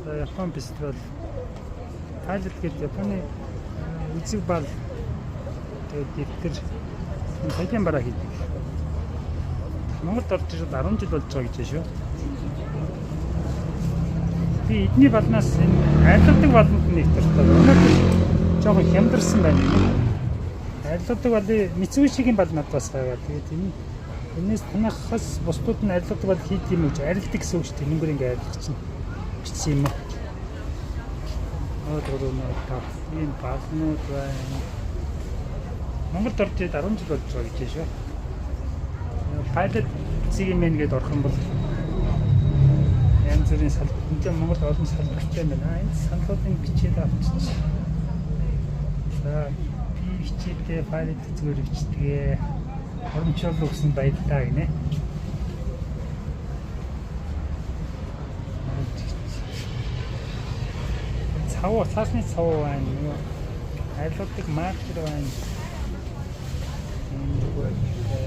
За Япон фестивал Тайланд гэдэг Японы үзэг бал тэгээд дэвтэр цагийн бараа хийдэг. Монголд орж ирээд 10 жил болж байгаа гэж шүү. Би эдний балнаас энэ арилгадаг баланд нэг дуртай. Өнөөдөр жоохон хямдарсан байна. Арилгадаг балын Mitsubishi-гийн бал надад бас байгаа. Тэгээд энэс танахаас бусдууд нь арилгадаг бал хийх юм уу? Арилдаг гэсэн үг шүү дээ. Тэнгэр ингээ арилгах чинь бичсэн юм уу? Та энэ балнууд байна. Монголд орж ирээд 10 жил болж байгаа гэж шүү. Pilot цэгийн мэн гээд орох юм бол янз бүрийн салбарт Монгол олон салбартай байна. Энэ саналуудыг бичээд авчиж. За би хичээдээ Pilot зүгээр бичдэг. Оромчол өгсөн баярлалаа гинэ. Цаасны цав байна. Айлуудыг маркер байна. Энэ зүгээр